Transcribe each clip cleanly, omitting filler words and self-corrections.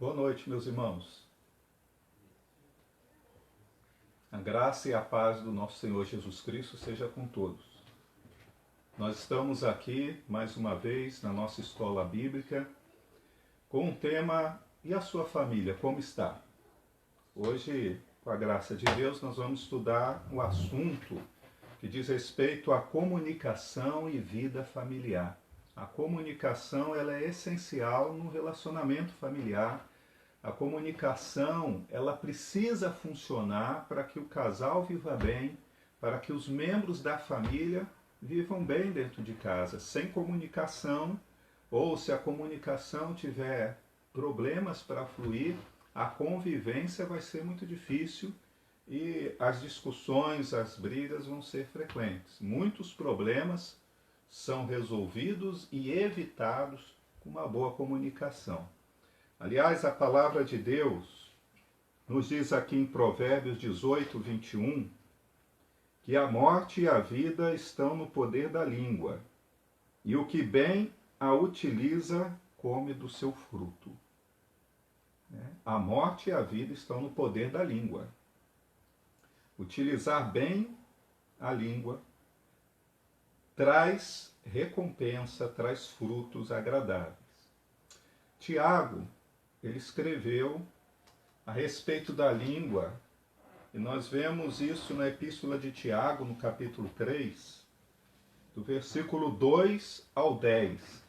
Boa noite, meus irmãos. A graça e a paz do nosso Senhor Jesus Cristo seja com todos. Nós estamos aqui, mais uma vez, na nossa escola bíblica, com o tema "E a sua família, como está?". Hoje, com a graça de Deus, nós vamos estudar o assunto que diz respeito à comunicação e vida familiar. A comunicação ela é essencial no relacionamento familiar. A comunicação, ela precisa funcionar para que o casal viva bem, para que os membros da família vivam bem dentro de casa. Sem comunicação, ou se a comunicação tiver problemas para fluir, a convivência vai ser muito difícil e as discussões, as brigas vão ser frequentes. Muitos problemas são resolvidos e evitados com uma boa comunicação. Aliás, a palavra de Deus nos diz aqui em Provérbios 18, 21, que a morte e a vida estão no poder da língua, e o que bem a utiliza come do seu fruto. A morte e a vida estão no poder da língua. Utilizar bem a língua traz recompensa, traz frutos agradáveis. Tiago, ele escreveu a respeito da língua, e nós vemos isso na Epístola de Tiago, no capítulo 3, do versículo 2 ao 10.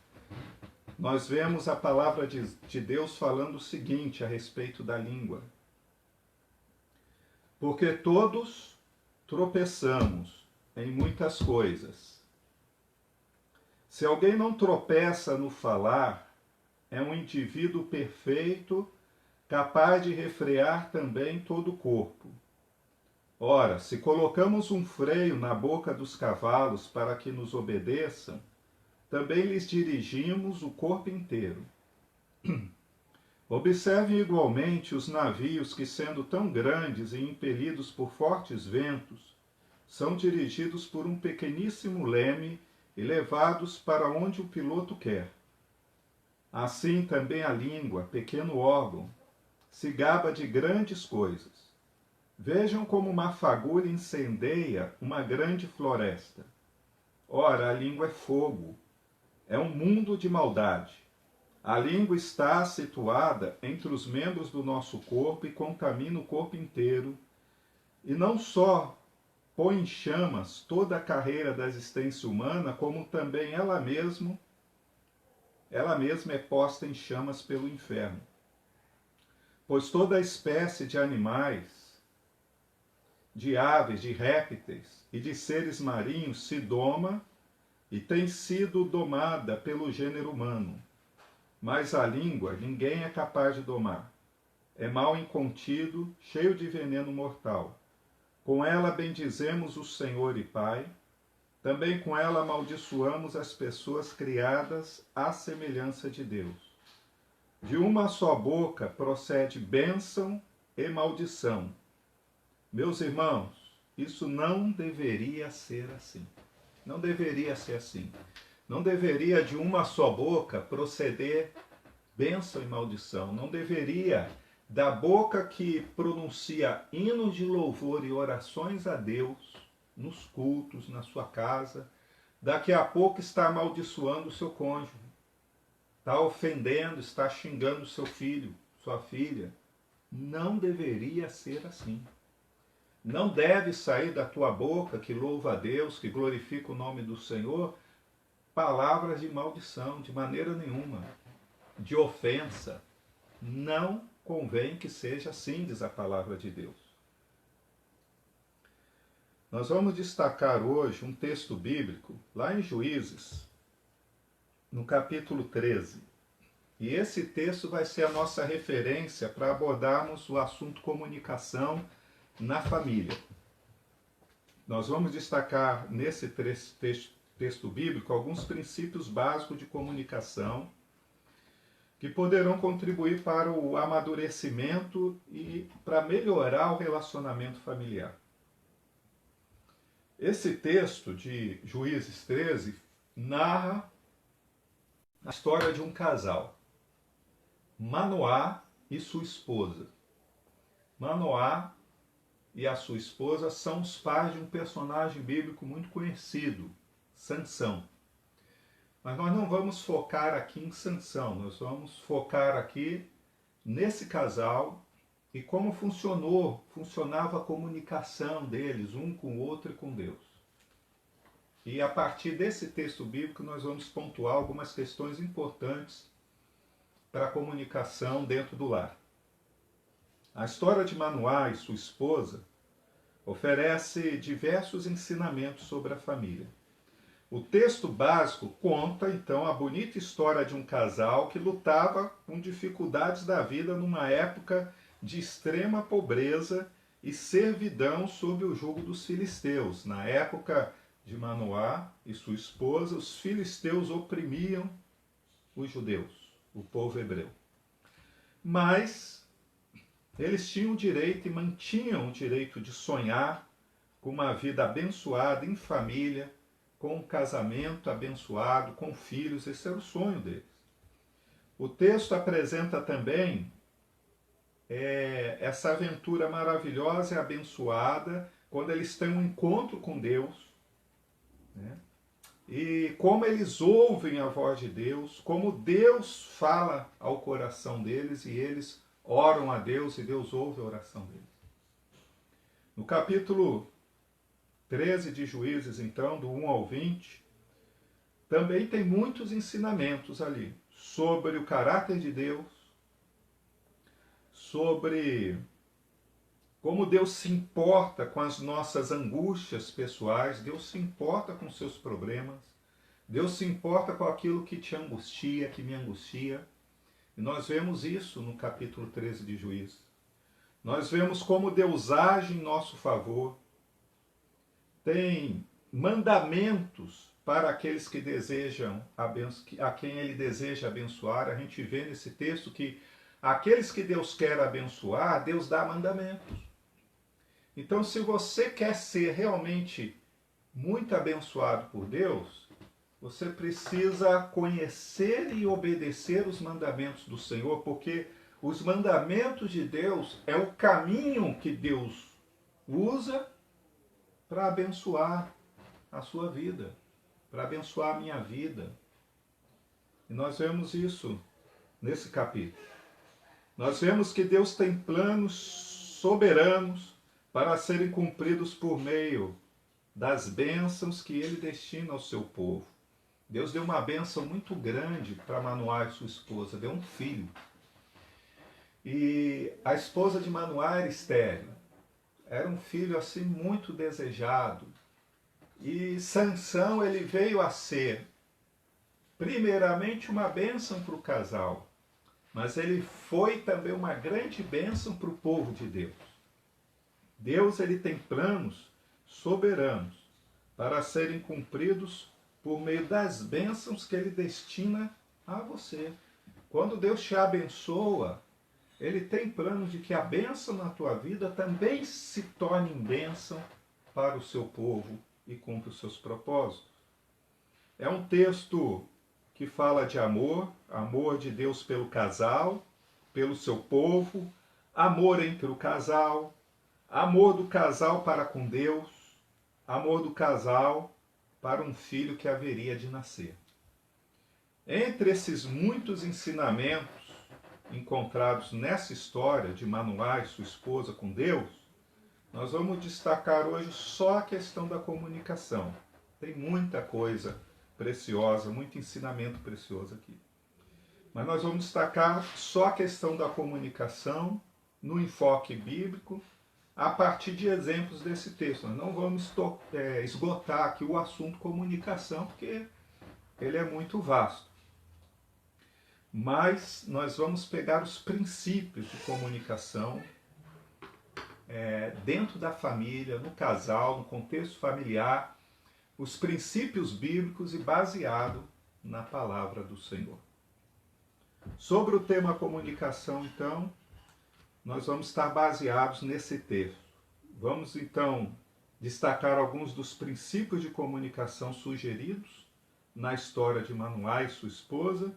Nós vemos a palavra de Deus falando o seguinte a respeito da língua. Porque todos tropeçamos em muitas coisas. Se alguém não tropeça no falar, é um indivíduo perfeito, capaz de refrear também todo o corpo. Ora, se colocamos um freio na boca dos cavalos para que nos obedeçam, também lhes dirigimos o corpo inteiro. Observem igualmente os navios que, sendo tão grandes e impelidos por fortes ventos, são dirigidos por um pequeníssimo leme e levados para onde o piloto quer. Assim também a língua, pequeno órgão, se gaba de grandes coisas. Vejam como uma fagulha incendeia uma grande floresta. Ora, a língua é fogo, é um mundo de maldade. A língua está situada entre os membros do nosso corpo e contamina o corpo inteiro, e não só põe em chamas toda a carreira da existência humana, como também ela mesma é posta em chamas pelo inferno. Pois toda a espécie de animais, de aves, de répteis e de seres marinhos se doma e tem sido domada pelo gênero humano. Mas a língua ninguém é capaz de domar. É mal incontido, cheio de veneno mortal. Com ela bendizemos o Senhor e Pai. Também com ela amaldiçoamos as pessoas criadas à semelhança de Deus. De uma só boca procede bênção e maldição. Meus irmãos, isso não deveria ser assim. Não deveria ser assim. Não deveria de uma só boca proceder bênção e maldição. Não deveria da boca que pronuncia hinos de louvor e orações a Deus nos cultos, na sua casa, daqui a pouco está amaldiçoando o seu cônjuge, está ofendendo, está xingando seu filho, sua filha. Não deveria ser assim. Não deve sair da tua boca, que louva a Deus, que glorifica o nome do Senhor, palavras de maldição, de maneira nenhuma, de ofensa. Não convém que seja assim, diz a palavra de Deus. Nós vamos destacar hoje um texto bíblico, lá em Juízes, no capítulo 13. E esse texto vai ser a nossa referência para abordarmos o assunto comunicação na família. Nós vamos destacar nesse texto bíblico alguns princípios básicos de comunicação que poderão contribuir para o amadurecimento e para melhorar o relacionamento familiar. Esse texto de Juízes 13 narra a história de um casal, Manoá e sua esposa. Manoá e a sua esposa são os pais de um personagem bíblico muito conhecido, Sansão. Mas nós não vamos focar aqui em Sansão, nós vamos focar aqui nesse casal e como funcionava a comunicação deles, um com o outro e com Deus. E a partir desse texto bíblico nós vamos pontuar algumas questões importantes para a comunicação dentro do lar. A história de Manoá e sua esposa oferece diversos ensinamentos sobre a família. O texto básico conta, então, a bonita história de um casal que lutava com dificuldades da vida numa época de extrema pobreza e servidão sob o jugo dos filisteus. Na época de Manoá e sua esposa, os filisteus oprimiam os judeus, o povo hebreu. Mas eles tinham o direito e mantinham o direito de sonhar com uma vida abençoada em família, com um casamento abençoado, com filhos. Esse era o sonho deles. O texto apresenta também essa aventura maravilhosa e abençoada quando eles têm um encontro com Deus, né? E como eles ouvem a voz de Deus, como Deus fala ao coração deles e eles oram a Deus e Deus ouve a oração deles. No capítulo 13 de Juízes, então, do 1 ao 20, também tem muitos ensinamentos ali sobre o caráter de Deus, sobre como Deus se importa com as nossas angústias pessoais, Deus se importa com seus problemas, Deus se importa com aquilo que te angustia, que me angustia. E nós vemos isso no capítulo 13 de Juízes. Nós vemos como Deus age em nosso favor. Tem mandamentos para aqueles que desejam, a quem Ele deseja abençoar. A gente vê nesse texto que aqueles que Deus quer abençoar, Deus dá mandamentos. Então, se você quer ser realmente muito abençoado por Deus, você precisa conhecer e obedecer os mandamentos do Senhor, porque os mandamentos de Deus é o caminho que Deus usa para abençoar a sua vida, para abençoar a minha vida. E nós vemos isso nesse capítulo. Nós vemos que Deus tem planos soberanos para serem cumpridos por meio das bênçãos que Ele destina ao seu povo. Deus deu uma bênção muito grande para Manoá e sua esposa, deu um filho. E a esposa de Manoá era estéril. Era um filho assim muito desejado. E Sansão, ele veio a ser primeiramente uma bênção para o casal, mas ele foi também uma grande bênção para o povo de Deus. Deus, ele tem planos soberanos para serem cumpridos por meio das bênçãos que Ele destina a você. Quando Deus te abençoa, Ele tem plano de que a bênção na tua vida também se torne bênção para o seu povo e cumpra os seus propósitos. É um texto que fala de amor, amor de Deus pelo casal, pelo seu povo, amor entre o casal, amor do casal para com Deus, amor do casal para um filho que haveria de nascer. Entre esses muitos ensinamentos encontrados nessa história de Manoá e sua esposa com Deus, nós vamos destacar hoje só a questão da comunicação. Tem muita coisa preciosa, muito ensinamento precioso aqui. Mas nós vamos destacar só a questão da comunicação no enfoque bíblico, a partir de exemplos desse texto. Nós não vamos esgotar aqui o assunto comunicação, porque ele é muito vasto. Mas nós vamos pegar os princípios de comunicação dentro da família, no casal, no contexto familiar, os princípios bíblicos e baseado na palavra do Senhor. Sobre o tema comunicação, então, nós vamos estar baseados nesse texto. Vamos, então, destacar alguns dos princípios de comunicação sugeridos na história de Manoá e sua esposa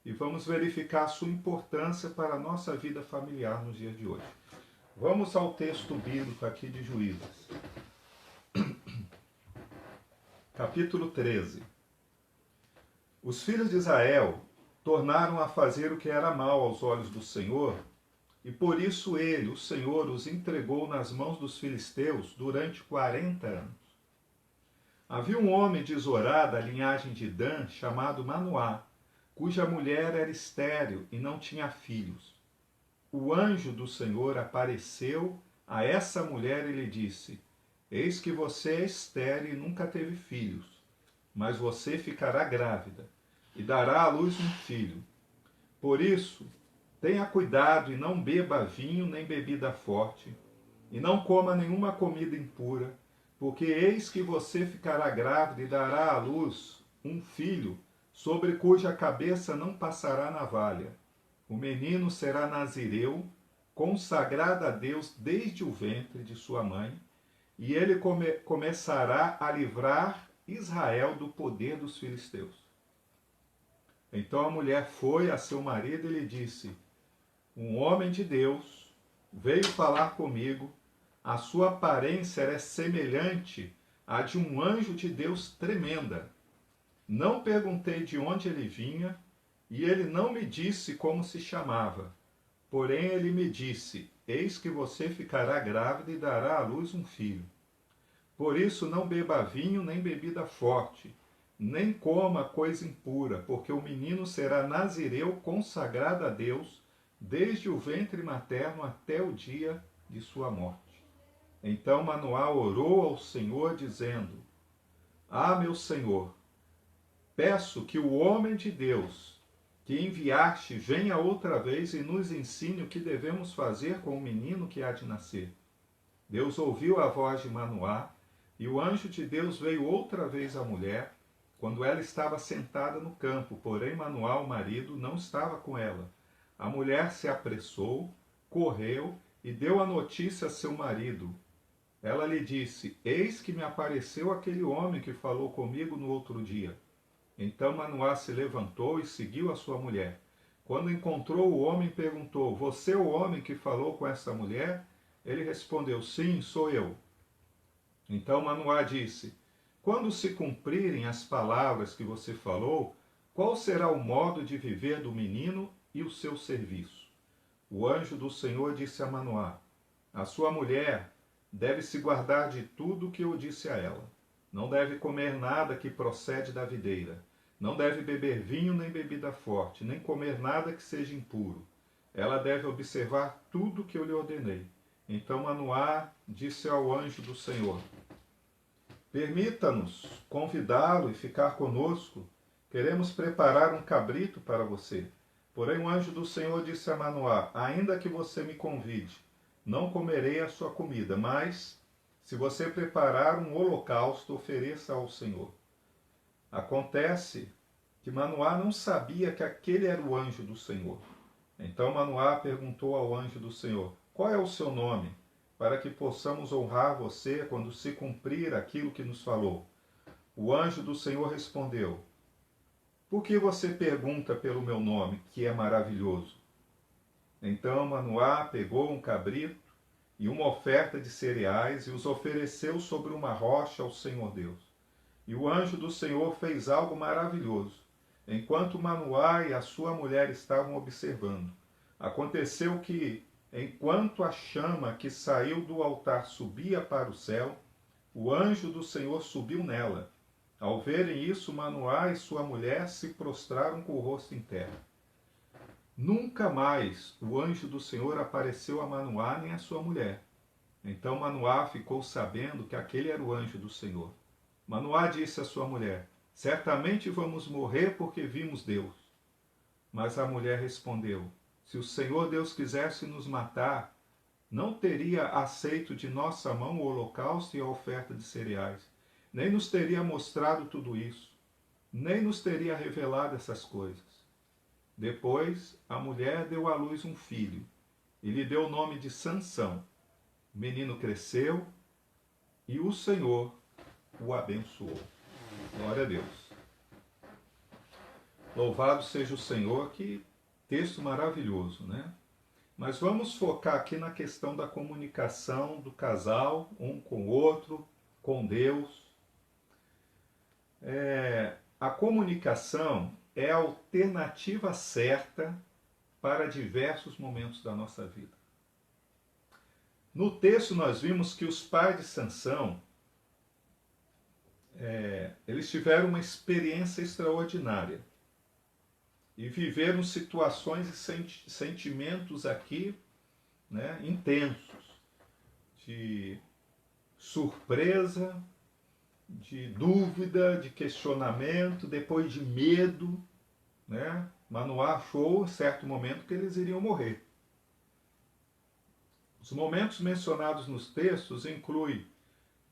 e vamos verificar a sua importância para a nossa vida familiar nos dias de hoje. Vamos ao texto bíblico aqui de Juízes. Capítulo 13. Os filhos de Israel tornaram a fazer o que era mal aos olhos do Senhor, e por isso ele, o Senhor, os entregou nas mãos dos filisteus durante 40 anos. Havia um homem de Zorá, da linhagem de Dan, chamado Manoá, cuja mulher era estéril e não tinha filhos. O anjo do Senhor apareceu a essa mulher e lhe disse: Eis que você é estéril e nunca teve filhos, mas você ficará grávida e dará à luz um filho. Por isso, tenha cuidado e não beba vinho nem bebida forte, e não coma nenhuma comida impura, porque eis que você ficará grávida e dará à luz um filho, sobre cuja cabeça não passará navalha. O menino será nazireu, consagrado a Deus desde o ventre de sua mãe, e ele começará a livrar Israel do poder dos filisteus. Então a mulher foi a seu marido e lhe disse: Um homem de Deus veio falar comigo, a sua aparência é semelhante à de um anjo de Deus tremenda. Não perguntei de onde ele vinha, e ele não me disse como se chamava. Porém ele me disse: Eis que você ficará grávida e dará à luz um filho. Por isso não beba vinho nem bebida forte, nem coma coisa impura, porque o menino será nazireu consagrado a Deus, desde o ventre materno até o dia de sua morte. Então Manoá orou ao Senhor, dizendo: Ah, meu Senhor, peço que o homem de Deus que enviaste venha outra vez e nos ensine o que devemos fazer com o menino que há de nascer. Deus ouviu a voz de Manoá, e o anjo de Deus veio outra vez à mulher, quando ela estava sentada no campo, porém Manoá, o marido, não estava com ela. A mulher se apressou, correu e deu a notícia a seu marido. Ela lhe disse: Eis que me apareceu aquele homem que falou comigo no outro dia. Então Manoá se levantou e seguiu a sua mulher. Quando encontrou o homem, perguntou: Você é o homem que falou com essa mulher? Ele respondeu: Sim, sou eu. Então Manoá disse: Quando se cumprirem as palavras que você falou, qual será o modo de viver do menino e o seu serviço? O anjo do Senhor disse a Manoá: A sua mulher deve se guardar de tudo o que eu disse a ela. Não deve comer nada que procede da videira. Não deve beber vinho nem bebida forte, nem comer nada que seja impuro. Ela deve observar tudo o que eu lhe ordenei. Então Manoá disse ao anjo do Senhor: Permita-nos convidá-lo e ficar conosco. Queremos preparar um cabrito para você. Porém o anjo do Senhor disse a Manoá: Ainda que você me convide, não comerei a sua comida, mas se você preparar um holocausto, ofereça ao Senhor. Acontece que Manoá não sabia que aquele era o anjo do Senhor. Então Manoá perguntou ao anjo do Senhor: Qual é o seu nome, para que possamos honrar você quando se cumprir aquilo que nos falou? O anjo do Senhor respondeu: Por que você pergunta pelo meu nome, que é maravilhoso? Então Manoá pegou um cabrito e uma oferta de cereais e os ofereceu sobre uma rocha ao Senhor Deus. E o anjo do Senhor fez algo maravilhoso, enquanto Manoá e a sua mulher estavam observando. Aconteceu que, enquanto a chama que saiu do altar subia para o céu, o anjo do Senhor subiu nela. Ao verem isso, Manoá e sua mulher se prostraram com o rosto em terra. Nunca mais o anjo do Senhor apareceu a Manoá nem a sua mulher. Então Manoá ficou sabendo que aquele era o anjo do Senhor. Manoá disse à sua mulher: Certamente vamos morrer porque vimos Deus. Mas a mulher respondeu: Se o Senhor Deus quisesse nos matar, não teria aceito de nossa mão o holocausto e a oferta de cereais, nem nos teria mostrado tudo isso, nem nos teria revelado essas coisas. Depois, a mulher deu à luz um filho, e lhe deu o nome de Sansão. O menino cresceu, e o Senhor o abençoou. Glória a Deus. Louvado seja o Senhor, que texto maravilhoso, né? Mas vamos focar aqui na questão da comunicação do casal, um com o outro, com Deus. A comunicação é a alternativa certa para diversos momentos da nossa vida. No texto nós vimos que os pais de Sansão, eles tiveram uma experiência extraordinária e viveram situações e sentimentos aqui, né, intensos, de surpresa, de dúvida, de questionamento, depois de medo, né? Manoá achou, em certo momento, que eles iriam morrer. Os momentos mencionados nos textos incluem,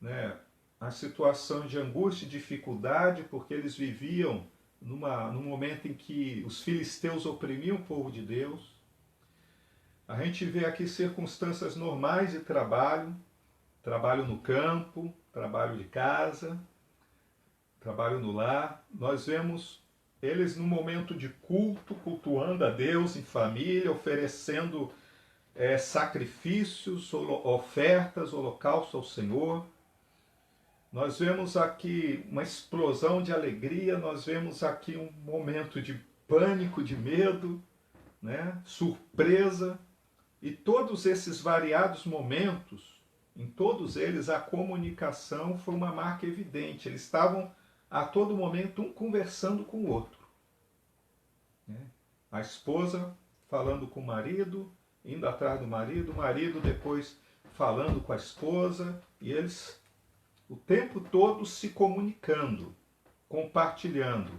né, a situação de angústia e dificuldade, porque eles viviam num momento em que os filisteus oprimiam o povo de Deus. A gente vê aqui circunstâncias normais de trabalho, trabalho no campo, trabalho de casa, trabalho no lar. Nós vemos eles num momento de culto, cultuando a Deus em família, oferecendo sacrifícios, ofertas, holocaustos ao Senhor. Nós vemos aqui uma explosão de alegria, nós vemos aqui um momento de pânico, de medo, né? Surpresa. E todos esses variados momentos, em todos eles a comunicação foi uma marca evidente. Eles estavam a todo momento um conversando com o outro. A esposa falando com o marido, indo atrás do marido, o marido depois falando com a esposa, e eles o tempo todo se comunicando, compartilhando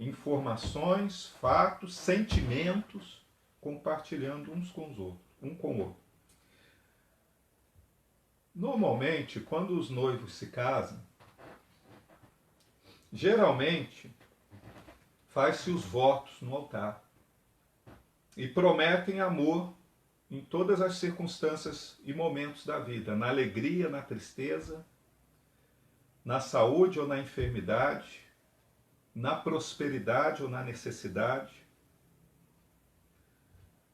informações, fatos, sentimentos, compartilhando uns com os outros, um com o outro. Normalmente, quando os noivos se casam, geralmente faz-se os votos no altar e prometem amor em todas as circunstâncias e momentos da vida, na alegria, na tristeza, na saúde ou na enfermidade, na prosperidade ou na necessidade.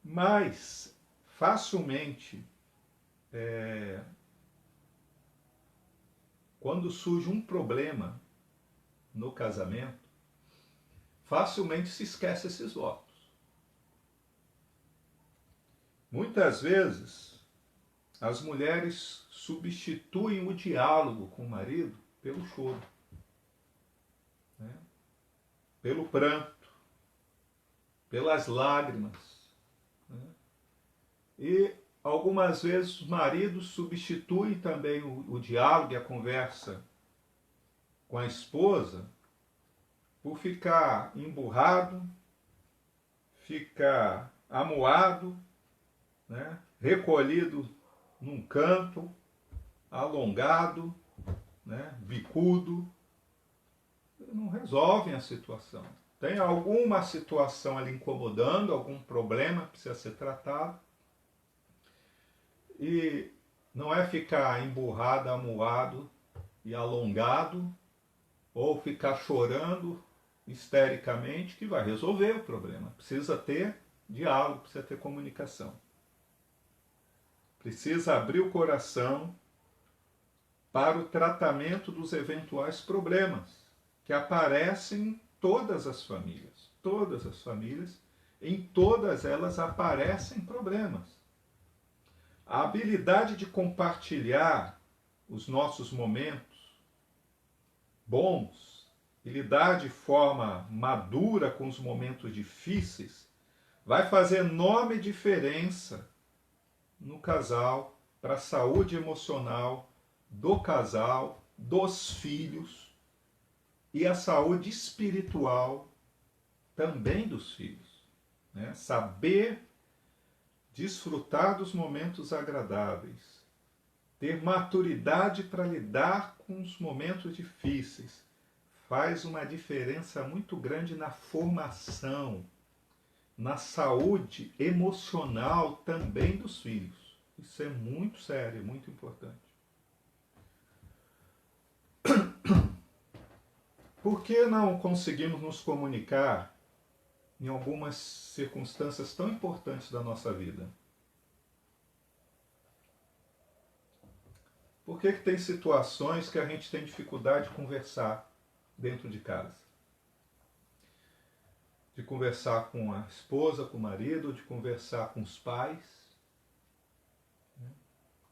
Mas, facilmente, quando surge um problema no casamento, facilmente se esquece esses votos. Muitas vezes, as mulheres substituem o diálogo com o marido pelo choro, né? Pelo pranto, pelas lágrimas, né? E algumas vezes os maridos substituem também o diálogo e a conversa com a esposa por ficar emburrado, ficar amuado, né? Recolhido num canto, alongado, né? Bicudo. Não resolvem a situação. Tem alguma situação ali incomodando, algum problema que precisa ser tratado. E não é ficar emburrado, amuado e alongado, ou ficar chorando histericamente que vai resolver o problema. Precisa ter diálogo, precisa ter comunicação. Precisa abrir o coração para o tratamento dos eventuais problemas que aparecem em todas as famílias. Todas as famílias, em todas elas aparecem problemas. A habilidade de compartilhar os nossos momentos bons e lidar de forma madura com os momentos difíceis vai fazer enorme diferença no casal, para a saúde emocional do casal, dos filhos e a saúde espiritual também dos filhos, né? Saber desfrutar dos momentos agradáveis, ter maturidade para lidar com os momentos difíceis, faz uma diferença muito grande na formação, na saúde emocional também dos filhos. Isso é muito sério, muito importante. Por que não conseguimos nos comunicar em algumas circunstâncias tão importantes da nossa vida? Por que tem situações que a gente tem dificuldade de conversar dentro de casa? De conversar com a esposa, com o marido, de conversar com os pais.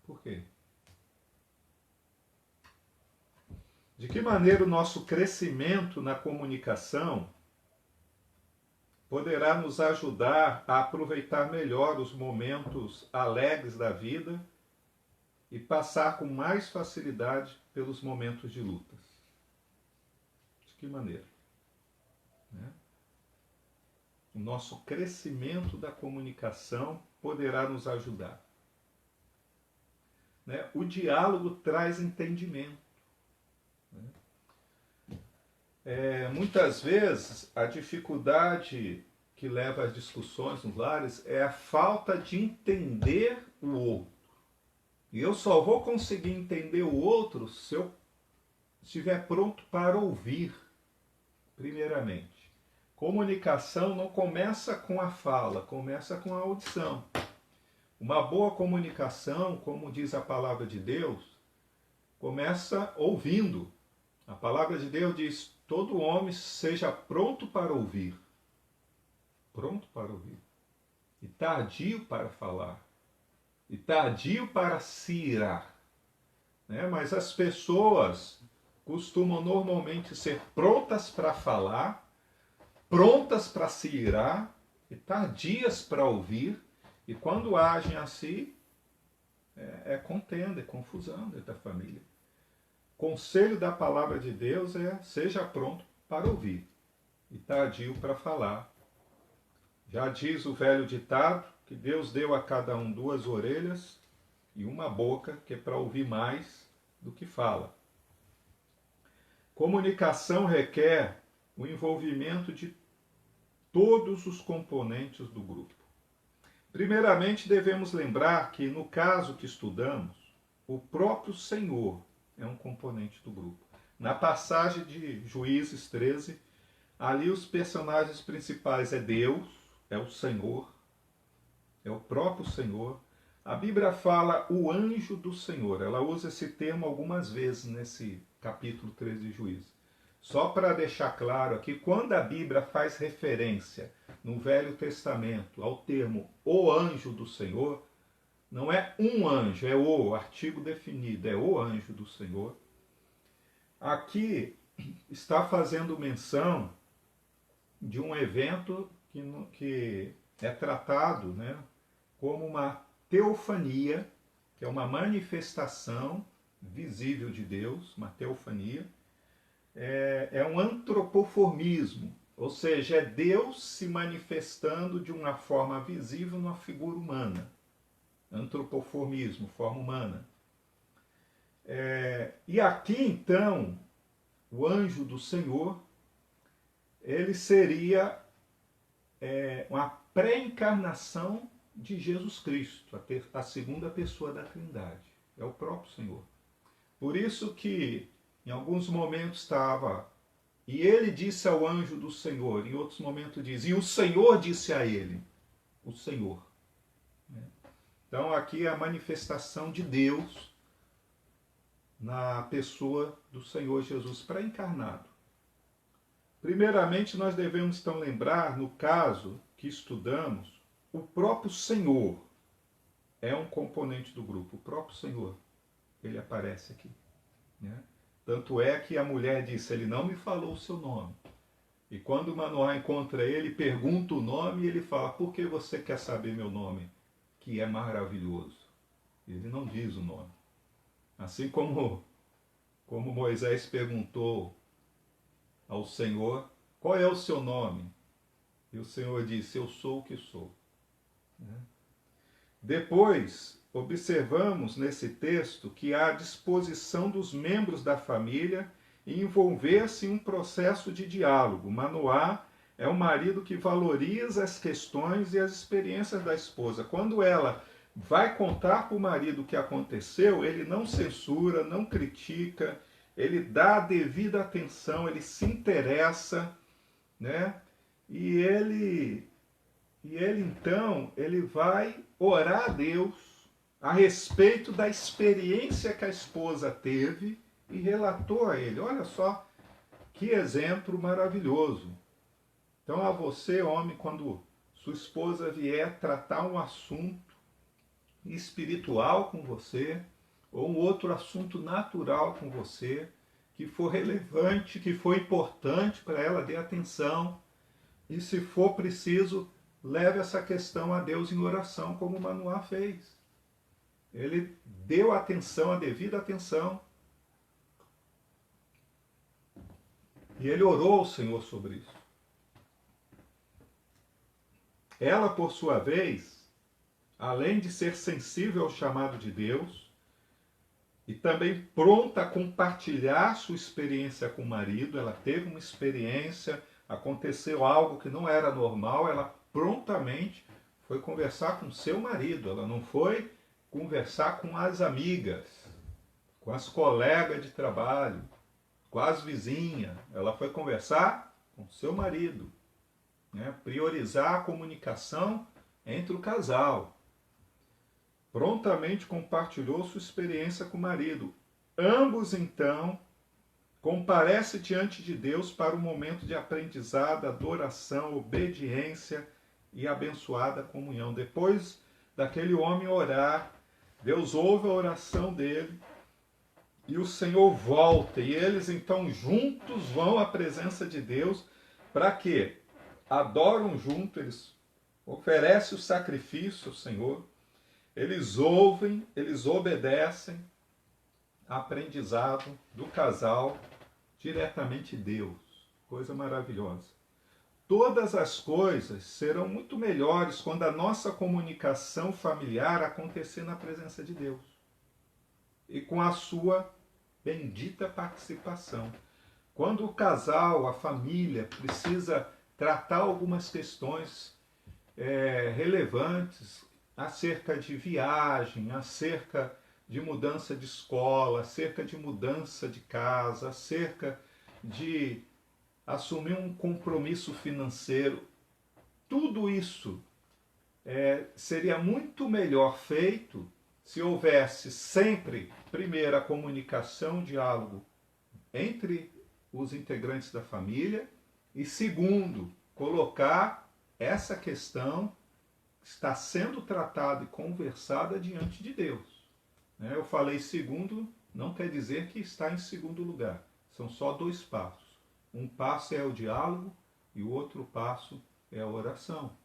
Por quê? De que maneira o nosso crescimento na comunicação poderá nos ajudar a aproveitar melhor os momentos alegres da vida e passar com mais facilidade pelos momentos de lutas? De que maneira? O nosso crescimento da comunicação poderá nos ajudar. O diálogo traz entendimento. Muitas vezes a dificuldade que leva às discussões nos lares é a falta de entender o outro. E eu só vou conseguir entender o outro se eu estiver pronto para ouvir, primeiramente. Comunicação não começa com a fala, começa com a audição. Uma boa comunicação, como diz a palavra de Deus, começa ouvindo. A palavra de Deus diz: todo homem seja pronto para ouvir. Pronto para ouvir. E tardio para falar. E tardio para se irar. Mas as pessoas costumam normalmente ser prontas para falar, prontas para se irar e tardias para ouvir. E quando agem assim, é contenda, é confusão dentro da família. Conselho da palavra de Deus é: seja pronto para ouvir e tardio para falar. Já diz o velho ditado que Deus deu a cada um 2 orelhas e uma boca, que é para ouvir mais do que fala. Comunicação requer o envolvimento de todos os componentes do grupo. Primeiramente, devemos lembrar que, no caso que estudamos, o próprio Senhor é um componente do grupo. Na passagem de Juízes 13, ali os personagens principais é Deus, é o Senhor, é o próprio Senhor. A Bíblia fala o anjo do Senhor. Ela usa esse termo algumas vezes nesse capítulo 13 de Juízes. Só para deixar claro aqui, quando a Bíblia faz referência no Velho Testamento ao termo o anjo do Senhor, não é um anjo, é o artigo definido, é o anjo do Senhor. Aqui está fazendo menção de um evento que é tratado como uma teofania, que é uma manifestação visível de Deus, uma teofania. É um antropoformismo, ou seja, é Deus se manifestando de uma forma visível numa figura humana. Antropoformismo, forma humana. E aqui então, o anjo do Senhor, ele seria uma pré-encarnação de Jesus Cristo, a segunda pessoa da Trindade. É o próprio Senhor. Por isso que em alguns momentos estava: e ele disse ao anjo do Senhor. Em outros momentos diz: e o Senhor disse a ele. O Senhor. Então aqui é a manifestação de Deus na pessoa do Senhor Jesus pré-encarnado. Primeiramente, nós devemos então lembrar, no caso que estudamos, o próprio Senhor é um componente do grupo. O próprio Senhor, ele aparece aqui. Tanto é que a mulher disse: ele não me falou o seu nome. E quando Manoá encontra ele, pergunta o nome, e ele fala: por que você quer saber meu nome, que é maravilhoso? Ele não diz o nome. Assim como Moisés perguntou ao Senhor: qual é o seu nome? E o Senhor disse: eu sou o que sou. Depois, observamos nesse texto que há a disposição dos membros da família em envolver-se em um processo de diálogo. Manoá é um marido que valoriza as questões e as experiências da esposa. Quando ela vai contar para o marido o que aconteceu, ele não censura, não critica, ele dá a devida atenção, ele se interessa, E ele então, ele vai orar a Deus a respeito da experiência que a esposa teve e relatou a ele. Olha só que exemplo maravilhoso. Então, a você, homem, quando sua esposa vier tratar um assunto espiritual com você, ou um outro assunto natural com você, que for relevante, que for importante para ela, dê atenção. E se for preciso, leve essa questão a Deus em oração, como Manoá fez. Ele deu atenção, a devida atenção. E ele orou ao Senhor sobre isso. Ela, por sua vez, além de ser sensível ao chamado de Deus, e também pronta a compartilhar sua experiência com o marido, ela teve uma experiência, aconteceu algo que não era normal, ela prontamente foi conversar com seu marido, ela não foi conversar com as amigas, com as colegas de trabalho, com as vizinhas, ela foi conversar com seu marido, né? Priorizar a comunicação entre o casal. Prontamente compartilhou sua experiência com o marido. Ambos, então, comparecem diante de Deus para um momento de aprendizado, adoração, obediência e abençoada comunhão. Depois daquele homem orar, Deus ouve a oração dele e o Senhor volta. E eles, então, juntos vão à presença de Deus para quê? Adoram junto, eles oferecem o sacrifício ao Senhor, eles ouvem, eles obedecem, aprendizado do casal diretamente Deus, coisa maravilhosa. Todas as coisas serão muito melhores quando a nossa comunicação familiar acontecer na presença de Deus e com a sua bendita participação. Quando o casal, a família, precisa tratar algumas questões relevantes acerca de viagem, acerca de mudança de escola, acerca de mudança de casa, acerca de assumir um compromisso financeiro, tudo isso seria muito melhor feito se houvesse sempre, primeiro, a comunicação, o diálogo entre os integrantes da família, e segundo, colocar essa questão que está sendo tratada e conversada diante de Deus. Eu falei segundo, não quer dizer que está em segundo lugar. São só dois passos. Um passo é o diálogo e o outro passo é a oração.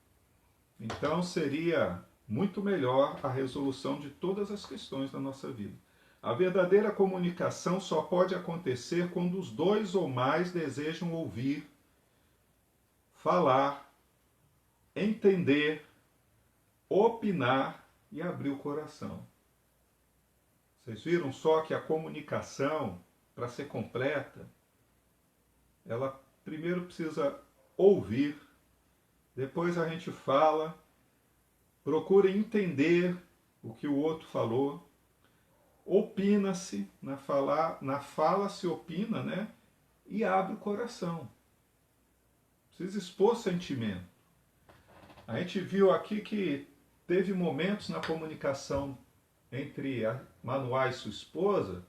Então seria muito melhor a resolução de todas as questões da nossa vida. A verdadeira comunicação só pode acontecer quando os dois ou mais desejam ouvir, falar, entender, opinar e abrir o coração. Vocês viram só que a comunicação, para ser completa, ela primeiro precisa ouvir, depois a gente fala, procura entender o que o outro falou, opina-se, na fala se opina, né? E abre o coração. Precisa expor sentimento. A gente viu aqui que teve momentos na comunicação entre a Manoá e sua esposa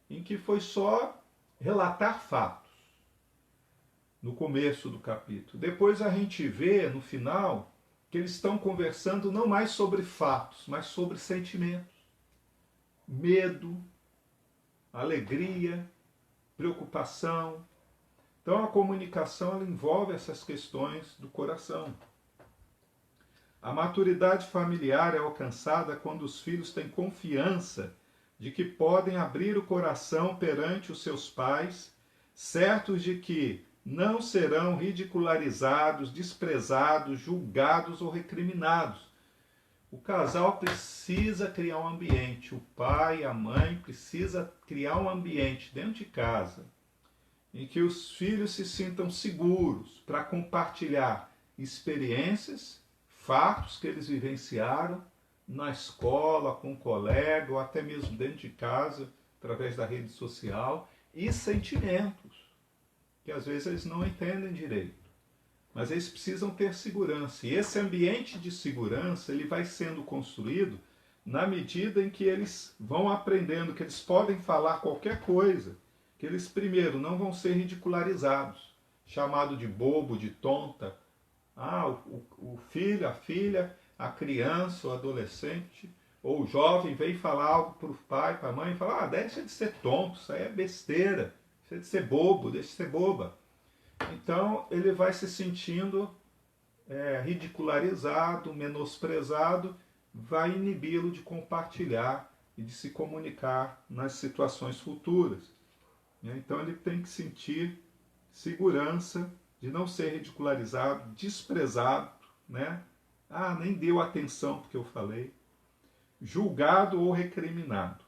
em que foi só relatar fatos no começo do capítulo. Depois a gente vê no final que eles estão conversando não mais sobre fatos, mas sobre sentimentos. Medo, alegria, preocupação. Então a comunicação ela envolve essas questões do coração. A maturidade familiar é alcançada quando os filhos têm confiança de que podem abrir o coração perante os seus pais, certos de que não serão ridicularizados, desprezados, julgados ou recriminados. O casal precisa criar um ambiente, o pai e a mãe precisam criar um ambiente dentro de casa em que os filhos se sintam seguros para compartilhar experiências, fatos que eles vivenciaram na escola, com um colega, ou até mesmo dentro de casa, através da rede social, e sentimentos, que às vezes eles não entendem direito. mas eles precisam ter segurança. E esse ambiente de segurança ele vai sendo construído na medida em que eles vão aprendendo que eles podem falar qualquer coisa, que eles primeiro não vão ser ridicularizados, chamado de bobo, de tonta. O filho, a filha, a criança, o adolescente ou o jovem vem falar algo para o pai, para a mãe, e fala, deixa de ser tonto, isso aí é besteira, deixa de ser bobo, deixa de ser boba. Então ele vai se sentindo ridicularizado, menosprezado, vai inibi-lo de compartilhar e de se comunicar nas situações futuras. Então ele tem que sentir segurança de não ser ridicularizado, desprezado, né? Nem deu atenção porque eu falei, julgado ou recriminado,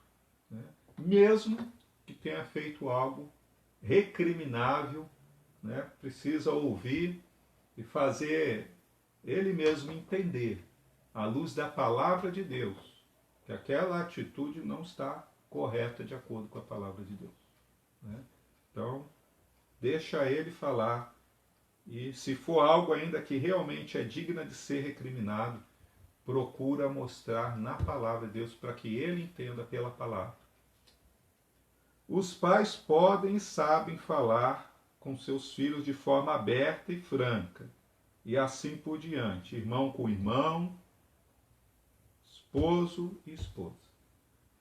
né? Mesmo que tenha feito algo recriminável, né? Precisa ouvir e fazer ele mesmo entender, à luz da palavra de Deus, que aquela atitude não está correta de acordo com a palavra de Deus, né? Então, deixa ele falar, e se for algo ainda que realmente é digna de ser recriminado, procura mostrar na palavra de Deus para que ele entenda pela palavra. Os pais podem e sabem falar com seus filhos de forma aberta e franca, e assim por diante, irmão com irmão, esposo e esposa.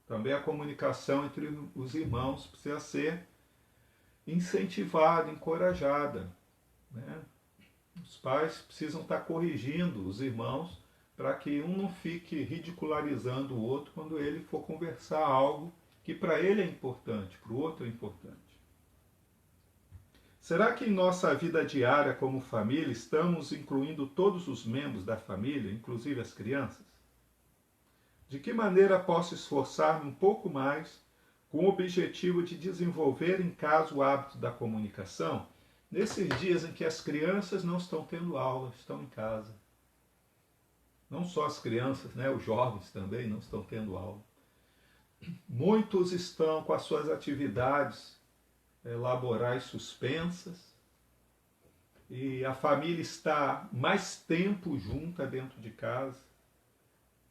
Também a comunicação entre os irmãos precisa ser incentivada, encorajada, né? Os pais precisam estar corrigindo os irmãos para que um não fique ridicularizando o outro quando ele for conversar algo que para ele é importante, para o outro é importante. Será que em nossa vida diária como família estamos incluindo todos os membros da família, inclusive as crianças? De que maneira posso esforçar-me um pouco mais com o objetivo de desenvolver em casa o hábito da comunicação, nesses dias em que as crianças não estão tendo aula, estão em casa? Não só as crianças, né, os jovens também não estão tendo aula. Muitos estão com as suas atividades laborais suspensas e a família está mais tempo junta dentro de casa.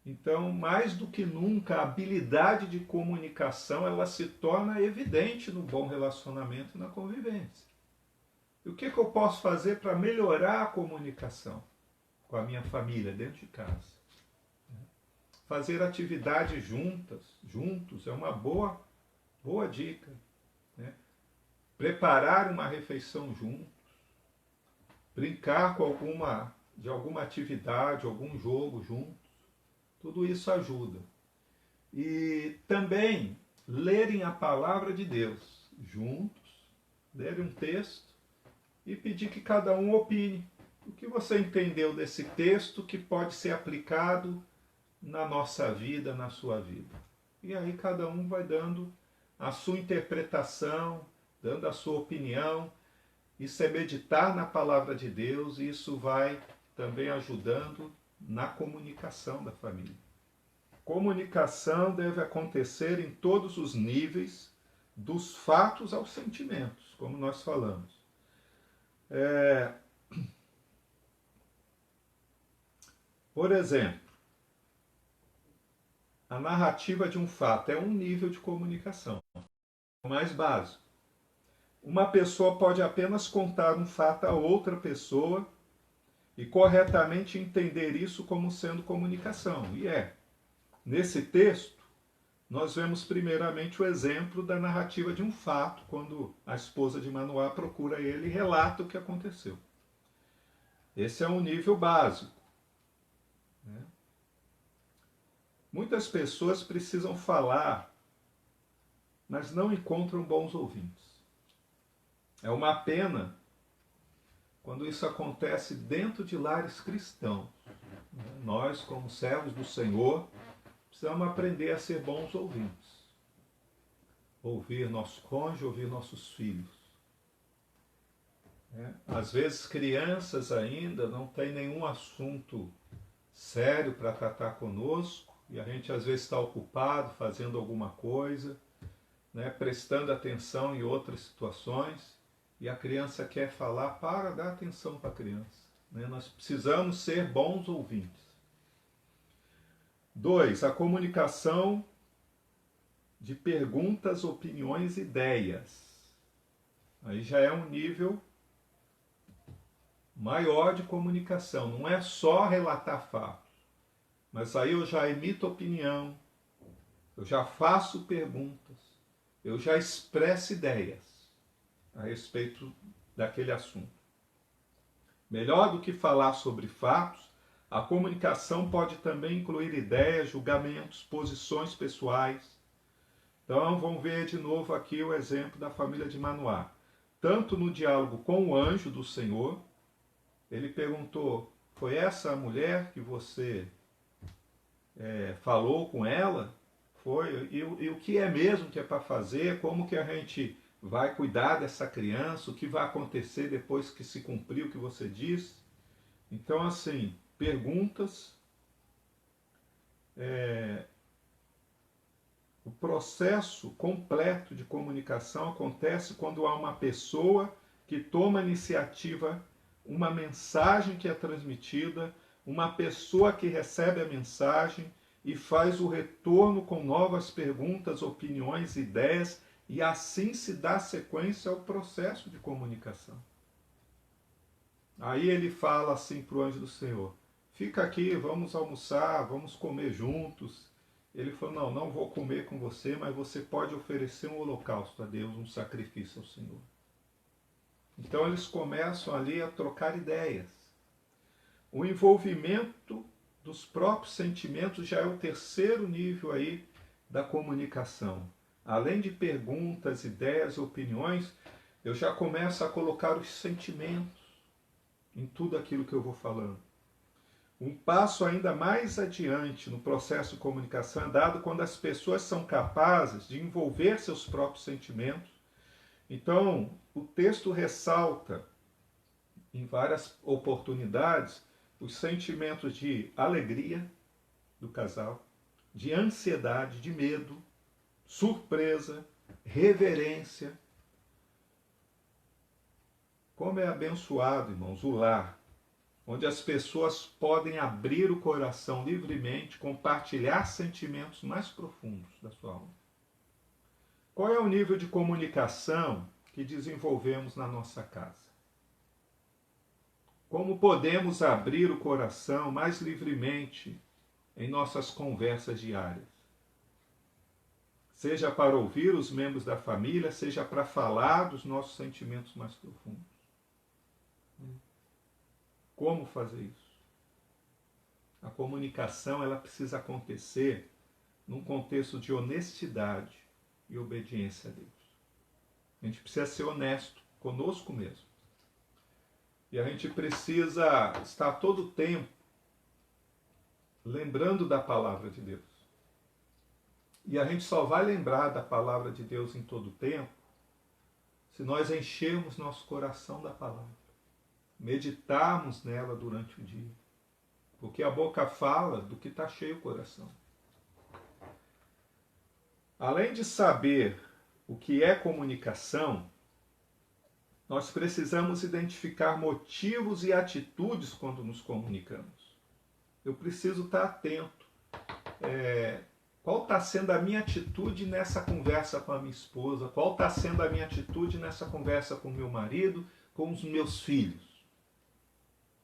Então, mais do que nunca, a habilidade de comunicação ela se torna evidente no bom relacionamento e na convivência. E o que eu posso fazer para melhorar a comunicação com a minha família dentro de casa? Fazer atividades juntos é uma boa dica, né? Preparar uma refeição juntos, brincar de alguma atividade, algum jogo juntos, tudo isso ajuda. E também lerem a palavra de Deus juntos, lerem um texto e pedir que cada um opine. O que você entendeu desse texto que pode ser aplicado na nossa vida, na sua vida? E aí cada um vai dando a sua interpretação, dando a sua opinião. Isso é meditar na palavra de Deus e isso vai também ajudando na comunicação da família. Comunicação deve acontecer em todos os níveis, dos fatos aos sentimentos, como nós falamos. Por exemplo, a narrativa de um fato é um nível de comunicação, o mais básico. Uma pessoa pode apenas contar um fato a outra pessoa e corretamente entender isso como sendo comunicação. E nesse texto, nós vemos primeiramente o exemplo da narrativa de um fato, quando a esposa de Manoá procura ele e relata o que aconteceu. Esse é um nível básico, né? Muitas pessoas precisam falar, mas não encontram bons ouvintes. É uma pena quando isso acontece dentro de lares cristãos. Nós, como servos do Senhor, precisamos aprender a ser bons ouvintes. Ouvir nosso cônjuge, ouvir nossos filhos. Às vezes crianças ainda não têm nenhum assunto sério para tratar conosco e a gente às vezes está ocupado fazendo alguma coisa, né, prestando atenção em outras situações e a criança quer falar, para dar atenção para a criança. né? Nós precisamos ser bons ouvintes. 2. A comunicação de perguntas, opiniões e ideias. Aí já é um nível maior de comunicação. Não é só relatar fatos, mas aí eu já emito opinião, eu já faço perguntas, eu já expresso ideias a respeito daquele assunto. Melhor do que falar sobre fatos, a comunicação pode também incluir ideias, julgamentos, posições pessoais. Então vamos ver de novo aqui o exemplo da família de Manoá. Tanto no diálogo com o anjo do Senhor, ele perguntou, foi essa a mulher que você falou com ela? Foi? E o que é mesmo que é para fazer? Como que a gente vai cuidar dessa criança? O que vai acontecer depois que se cumprir o que você disse? Então, assim, perguntas. O processo completo de comunicação acontece quando há uma pessoa que toma a iniciativa, uma mensagem que é transmitida, uma pessoa que recebe a mensagem e faz o retorno com novas perguntas, opiniões, ideias, e assim se dá sequência ao processo de comunicação. Aí ele fala assim para o anjo do Senhor, fica aqui, vamos almoçar, vamos comer juntos. Ele falou, não vou comer com você, mas você pode oferecer um holocausto a Deus, um sacrifício ao Senhor. Então eles começam ali a trocar ideias. O envolvimento dos próprios sentimentos já é o terceiro nível aí da comunicação. Além de perguntas, ideias, opiniões, eu já começo a colocar os sentimentos em tudo aquilo que eu vou falando. Um passo ainda mais adiante no processo de comunicação é dado quando as pessoas são capazes de envolver seus próprios sentimentos. Então, o texto ressalta em várias oportunidades os sentimentos de alegria do casal, de ansiedade, de medo, surpresa, reverência. Como é abençoado, irmãos, o lar, onde as pessoas podem abrir o coração livremente, compartilhar sentimentos mais profundos da sua alma. Qual é o nível de comunicação que desenvolvemos na nossa casa? Como podemos abrir o coração mais livremente em nossas conversas diárias? Seja para ouvir os membros da família, seja para falar dos nossos sentimentos mais profundos. Como fazer isso? A comunicação ela precisa acontecer num contexto de honestidade e obediência a Deus. A gente precisa ser honesto conosco mesmo. E a gente precisa estar todo o tempo lembrando da palavra de Deus. E a gente só vai lembrar da palavra de Deus em todo o tempo se nós enchermos nosso coração da palavra, meditarmos nela durante o dia. Porque a boca fala do que está cheio o coração. Além de saber o que é comunicação, nós precisamos identificar motivos e atitudes quando nos comunicamos. Eu preciso estar atento. Qual está sendo a minha atitude nessa conversa com a minha esposa? Qual está sendo a minha atitude nessa conversa com o meu marido, com os meus filhos?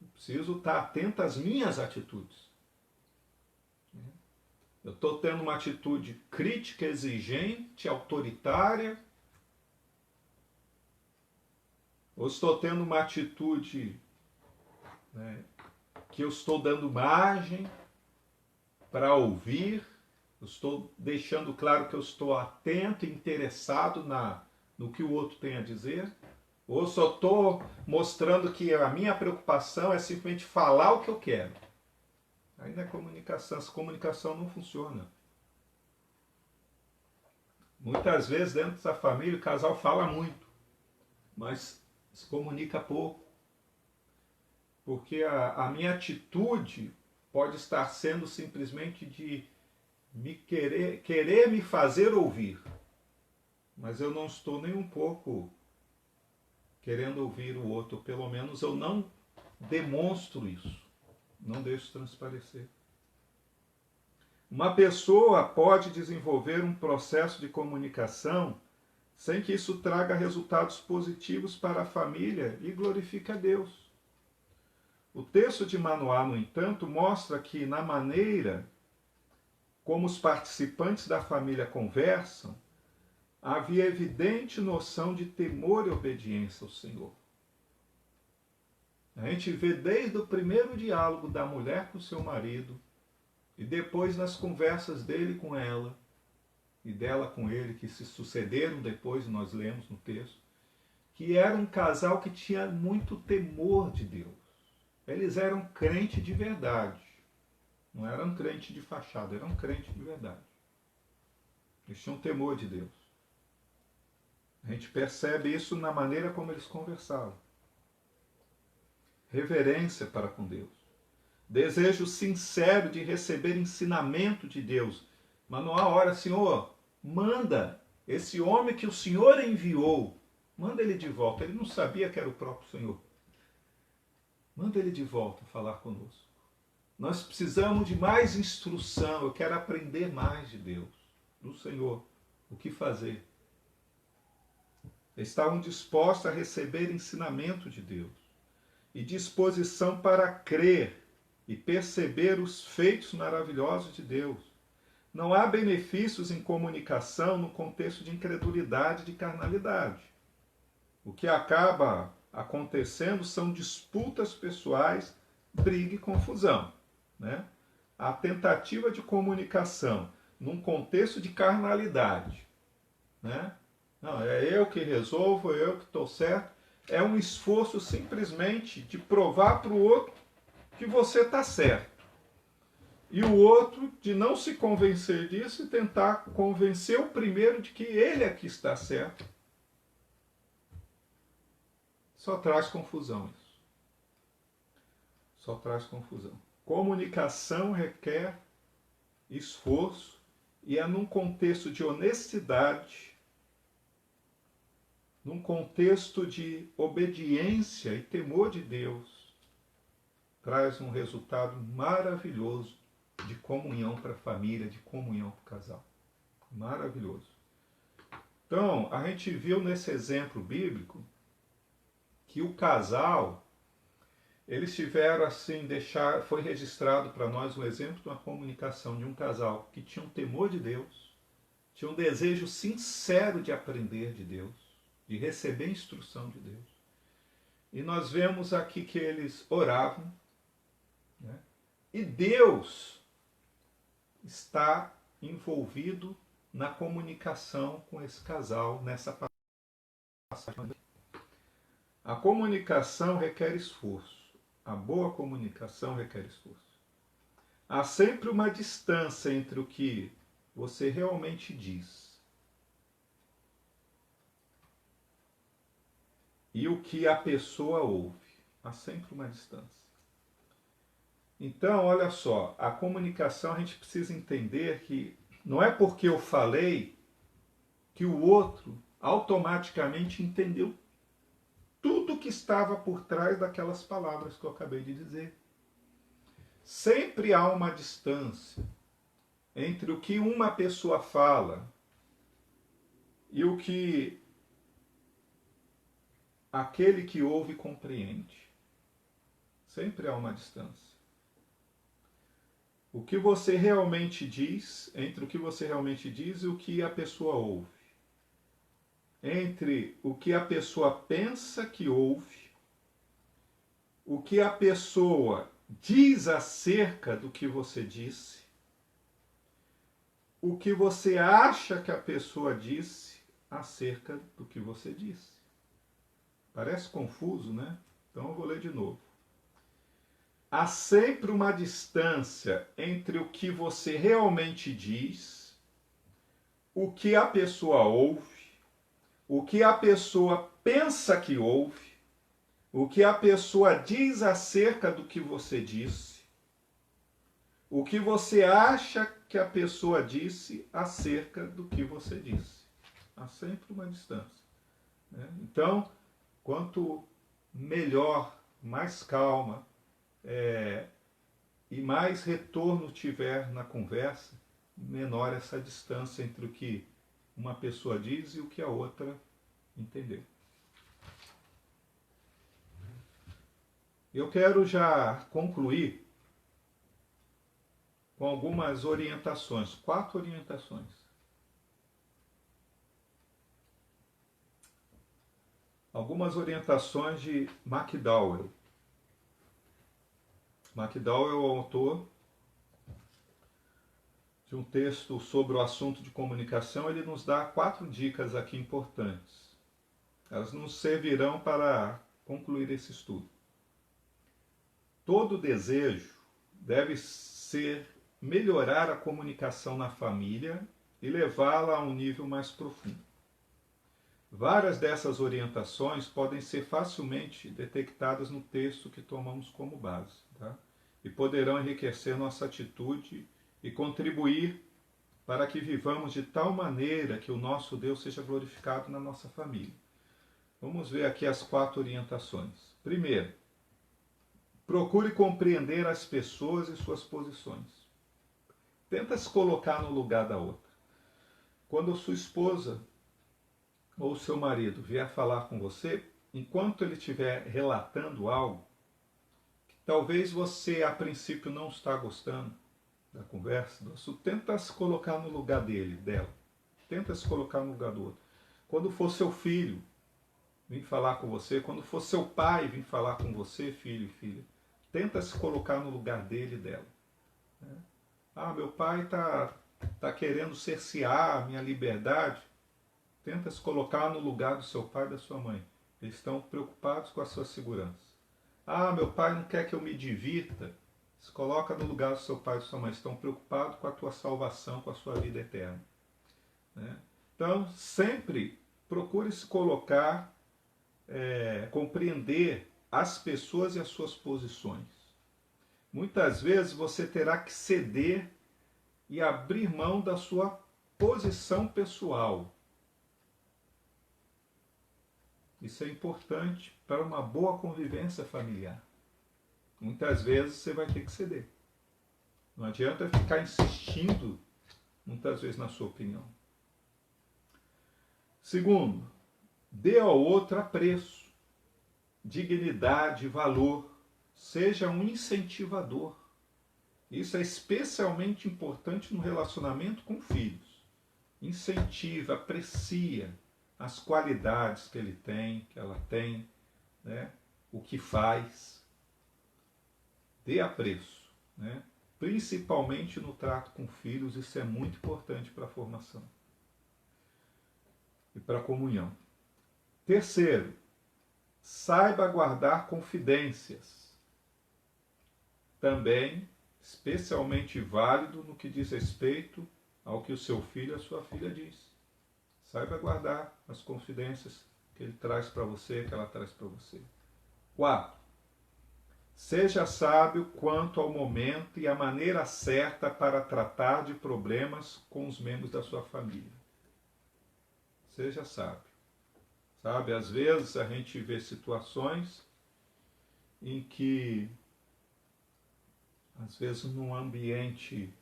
Eu preciso estar atento às minhas atitudes. Eu estou tendo uma atitude crítica, exigente, autoritária, ou estou tendo uma atitude que eu estou dando margem para ouvir, eu estou deixando claro que eu estou atento e interessado no que o outro tem a dizer, ou só estou mostrando que a minha preocupação é simplesmente falar o que eu quero. Aí na comunicação, essa comunicação não funciona. Muitas vezes dentro da família o casal fala muito, mas se comunica pouco. Porque a minha atitude pode estar sendo simplesmente de querer me fazer ouvir. Mas eu não estou nem um pouco querendo ouvir o outro. Pelo menos eu não demonstro isso. Não deixo transparecer. Uma pessoa pode desenvolver um processo de comunicação sem que isso traga resultados positivos para a família e glorifique a Deus. O texto de Manoá, no entanto, mostra que na maneira como os participantes da família conversam, havia evidente noção de temor e obediência ao Senhor. A gente vê desde o primeiro diálogo da mulher com seu marido, e depois nas conversas dele com ela, e dela com ele, que se sucederam depois, nós lemos no texto, que era um casal que tinha muito temor de Deus. Eles eram crentes de verdade. Não eram crentes de fachada, eram crentes de verdade. Eles tinham temor de Deus. A gente percebe isso na maneira como eles conversavam. Reverência para com Deus. Desejo sincero de receber ensinamento de Deus. Manoá ora, Senhor, manda esse homem que o Senhor enviou, manda ele de volta. Ele não sabia que era o próprio Senhor. Manda ele de volta falar conosco. Nós precisamos de mais instrução. Eu quero aprender mais de Deus, do Senhor. O que fazer? Estavam dispostos a receber ensinamento de Deus e disposição para crer e perceber os feitos maravilhosos de Deus. Não há benefícios em comunicação no contexto de incredulidade e de carnalidade. O que acaba acontecendo são disputas pessoais, briga e confusão. Né? A tentativa de comunicação num contexto de carnalidade. Né? Não, é eu que resolvo, é eu que estou certo. É um esforço simplesmente de provar para o outro que você está certo. E o outro de não se convencer disso e tentar convencer o primeiro de que ele é que está certo. Só traz confusão isso. Só traz confusão. Comunicação requer esforço e é num contexto de honestidade, num contexto de obediência e temor de Deus, traz um resultado maravilhoso de comunhão para a família, de comunhão para o casal. Maravilhoso. Então, a gente viu nesse exemplo bíblico que o casal, eles tiveram assim, foi registrado para nós um exemplo de uma comunicação de um casal que tinha um temor de Deus, tinha um desejo sincero de aprender de Deus, de receber instrução de Deus. E nós vemos aqui que eles oravam, né? E Deus está envolvido na comunicação com esse casal nessa passagem. A comunicação requer esforço. A boa comunicação requer esforço. Há sempre uma distância entre o que você realmente diz e o que a pessoa ouve. Há sempre uma distância. Então, olha só, a comunicação a gente precisa entender que não é porque eu falei que o outro automaticamente entendeu tudo que estava por trás daquelas palavras que eu acabei de dizer. Sempre há uma distância entre o que uma pessoa fala e o que aquele que ouve compreende. Sempre há uma distância. O que você realmente diz, entre o que você realmente diz e o que a pessoa ouve. Entre o que a pessoa pensa que ouve, o que a pessoa diz acerca do que você disse, o que você acha que a pessoa disse acerca do que você disse. Parece confuso, né? Então eu vou ler de novo. Há sempre uma distância entre o que você realmente diz, o que a pessoa ouve, o que a pessoa pensa que ouve, o que a pessoa diz acerca do que você disse, o que você acha que a pessoa disse acerca do que você disse. Há sempre uma distância. Né? Então, quanto melhor mais calma e mais retorno tiver na conversa, menor essa distância entre o que uma pessoa diz e o que a outra entendeu. Eu quero já concluir com algumas orientações, 4 orientações. Algumas orientações de McDowell. McDowell é o autor de um texto sobre o assunto de comunicação. Ele nos dá 4 dicas aqui importantes. Elas nos servirão para concluir esse estudo. Todo desejo deve ser melhorar a comunicação na família e levá-la a um nível mais profundo. Várias dessas orientações podem ser facilmente detectadas no texto que tomamos como base, tá? E poderão enriquecer nossa atitude e contribuir para que vivamos de tal maneira que o nosso Deus seja glorificado na nossa família. Vamos ver aqui as 4 orientações. Primeiro, procure compreender as pessoas e suas posições. Tenta se colocar no lugar da outra. Quando sua esposa ou seu marido vier falar com você, enquanto ele estiver relatando algo, que talvez você a princípio não está gostando da conversa, do assunto, tenta se colocar no lugar dele, dela. Tenta se colocar no lugar do outro. Quando for seu filho vir falar com você, quando for seu pai vir falar com você, filho e filha, tenta se colocar no lugar dele e dela. Ah, meu pai tá querendo cercear a minha liberdade. Tenta se colocar no lugar do seu pai e da sua mãe. Eles estão preocupados com a sua segurança. Ah, meu pai não quer que eu me divirta. Se coloca no lugar do seu pai e da sua mãe. Estão preocupados com a tua salvação, com a sua vida eterna. Então, sempre procure se colocar, compreender as pessoas e as suas posições. Muitas vezes você terá que ceder e abrir mão da sua posição pessoal. Isso é importante para uma boa convivência familiar. Muitas vezes você vai ter que ceder. Não adianta ficar insistindo, muitas vezes, na sua opinião. Segundo, dê ao outro apreço, dignidade, valor. Seja um incentivador. Isso é especialmente importante no relacionamento com filhos. Incentiva, aprecia as qualidades que ele tem, que ela tem, o que faz. Dê apreço, principalmente no trato com filhos, isso é muito importante para a formação e para a comunhão. Terceiro, saiba guardar confidências. Também, especialmente válido no que diz respeito ao que o seu filho e a sua filha diz. Saiba guardar as confidências que ele traz para você, que ela traz para você. 4. Seja sábio quanto ao momento e a maneira certa para tratar de problemas com os membros da sua família. Seja sábio. Sabe, às vezes a gente vê situações em que, às vezes num ambiente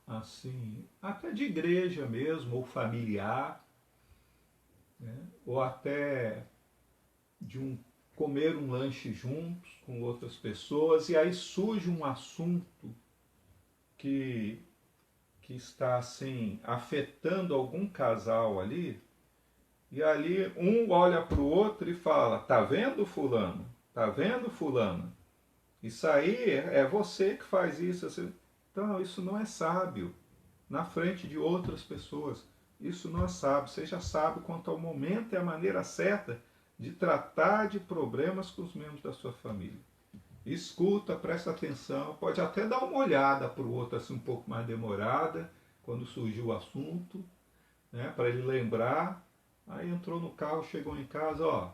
assim, até de igreja mesmo, ou familiar, ou até de comer um lanche juntos com outras pessoas, e aí surge um assunto que está assim, afetando algum casal ali, e ali um olha para o outro e fala: tá vendo, fulano? Tá vendo, fulana? Isso aí é você que faz isso. Então, isso não é sábio na frente de outras pessoas. Isso não é sábio. Seja sábio quanto ao momento e a maneira certa de tratar de problemas com os membros da sua família. Escuta, presta atenção, pode até dar uma olhada para o outro assim um pouco mais demorada, quando surgiu o assunto, para ele lembrar. Aí entrou no carro, chegou em casa,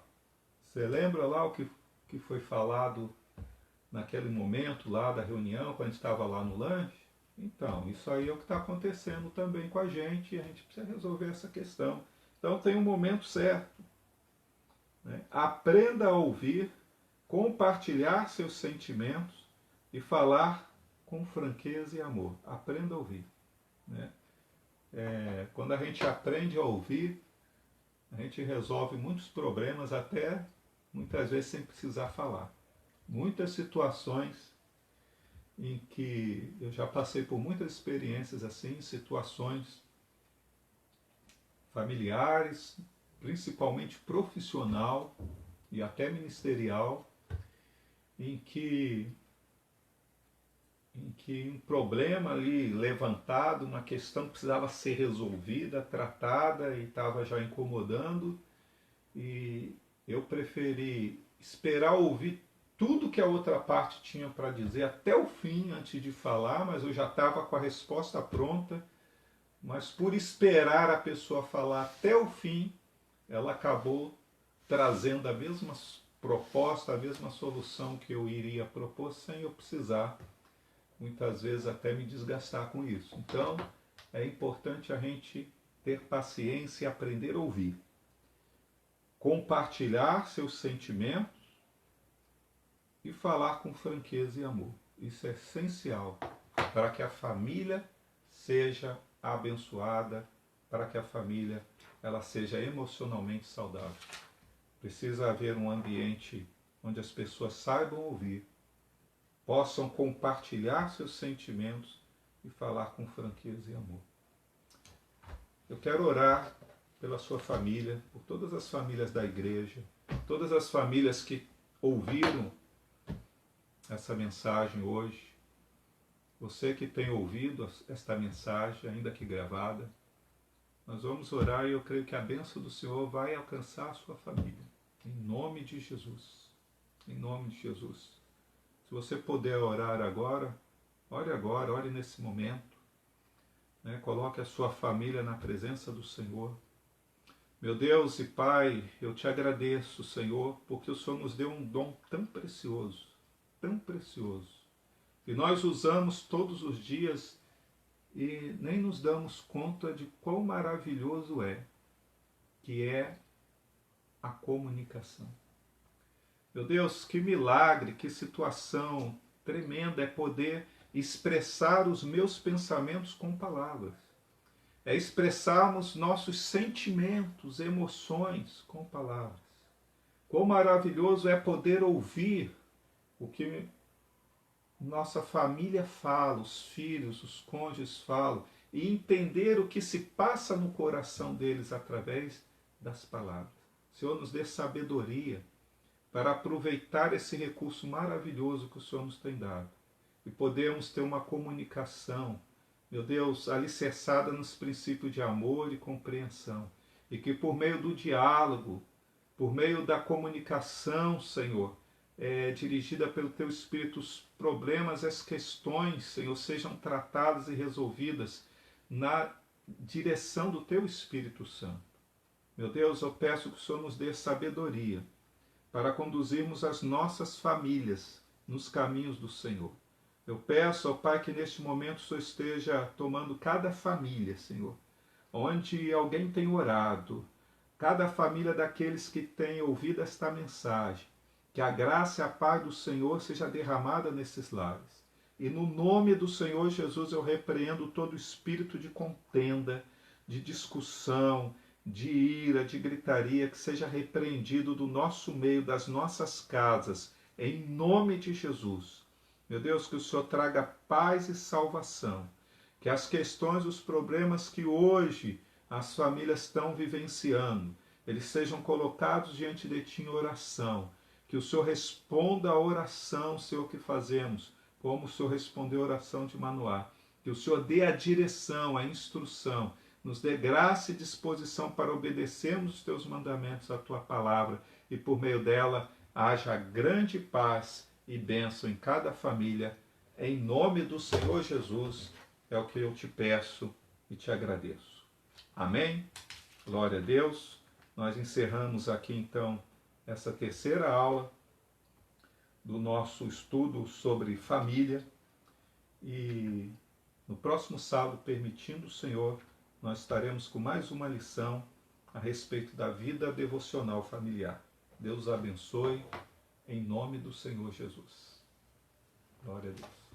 você lembra lá o que foi falado naquele momento lá da reunião, quando a gente estava lá no lanche? Então, isso aí é o que está acontecendo também com a gente, e a gente precisa resolver essa questão. Então tem um momento certo. Né? Aprenda a ouvir, compartilhar seus sentimentos e falar com franqueza e amor. Aprenda a ouvir. Né? Quando a gente aprende a ouvir, a gente resolve muitos problemas, até muitas vezes sem precisar falar. Muitas situações em que eu já passei por muitas experiências assim, situações familiares, principalmente profissional e até ministerial, em que um problema ali levantado, uma questão que precisava ser resolvida, tratada e estava já incomodando, e eu preferi esperar ouvir tudo que a outra parte tinha para dizer até o fim antes de falar, mas eu já estava com a resposta pronta, mas por esperar a pessoa falar até o fim, ela acabou trazendo a mesma proposta, a mesma solução que eu iria propor, sem eu precisar, muitas vezes, até me desgastar com isso. Então, é importante a gente ter paciência e aprender a ouvir. Compartilhar seus sentimentos e falar com franqueza e amor. Isso é essencial para que a família seja abençoada, para que a família ela seja emocionalmente saudável. Precisa haver um ambiente onde as pessoas saibam ouvir, possam compartilhar seus sentimentos e falar com franqueza e amor. Eu quero orar pela sua família, por todas as famílias da igreja, todas as famílias que ouviram essa mensagem hoje. Você que tem ouvido esta mensagem, ainda que gravada, nós vamos orar e eu creio que a bênção do Senhor vai alcançar a sua família. Em nome de Jesus. Em nome de Jesus. Se você puder orar agora, ore nesse momento. Né? Coloque a sua família na presença do Senhor. Meu Deus e Pai, eu te agradeço, Senhor, porque o Senhor nos deu um dom tão precioso, e nós usamos todos os dias e nem nos damos conta de quão maravilhoso é, que é a comunicação. Meu Deus, que milagre, que situação tremenda é poder expressar os meus pensamentos com palavras. É expressarmos nossos sentimentos, emoções com palavras. Quão maravilhoso é poder ouvir o que nossa família fala, os filhos, os cônjuges falam, e entender o que se passa no coração deles através das palavras. Senhor, nos dê sabedoria para aproveitar esse recurso maravilhoso que o Senhor nos tem dado e podermos ter uma comunicação, meu Deus, alicerçada nos princípios de amor e compreensão, e que por meio do diálogo, por meio da comunicação, Senhor, dirigida pelo Teu Espírito, os problemas, as questões, Senhor, sejam tratadas e resolvidas na direção do Teu Espírito Santo. Meu Deus, eu peço que o Senhor nos dê sabedoria para conduzirmos as nossas famílias nos caminhos do Senhor. Eu peço ao Pai que neste momento o Senhor esteja tomando cada família, Senhor, onde alguém tem orado, cada família daqueles que têm ouvido esta mensagem, que a graça e a paz do Senhor seja derramada nesses lares. E no nome do Senhor Jesus eu repreendo todo espírito de contenda, de discussão, de ira, de gritaria, que seja repreendido do nosso meio, das nossas casas, em nome de Jesus. Meu Deus, que o Senhor traga paz e salvação, que as questões, os problemas que hoje as famílias estão vivenciando, eles sejam colocados diante de Ti em oração, que o Senhor responda a oração, Senhor, que fazemos, como o Senhor respondeu a oração de Manoá, que o Senhor dê a direção, a instrução, nos dê graça e disposição para obedecermos os Teus mandamentos, a Tua palavra, e por meio dela haja grande paz e bênção em cada família. Em nome do Senhor Jesus, é o que eu te peço e te agradeço. Amém? Glória a Deus. Nós encerramos aqui então essa terceira aula do nosso estudo sobre família. E no próximo sábado, permitindo o Senhor, nós estaremos com mais uma lição a respeito da vida devocional familiar. Deus abençoe, em nome do Senhor Jesus. Glória a Deus.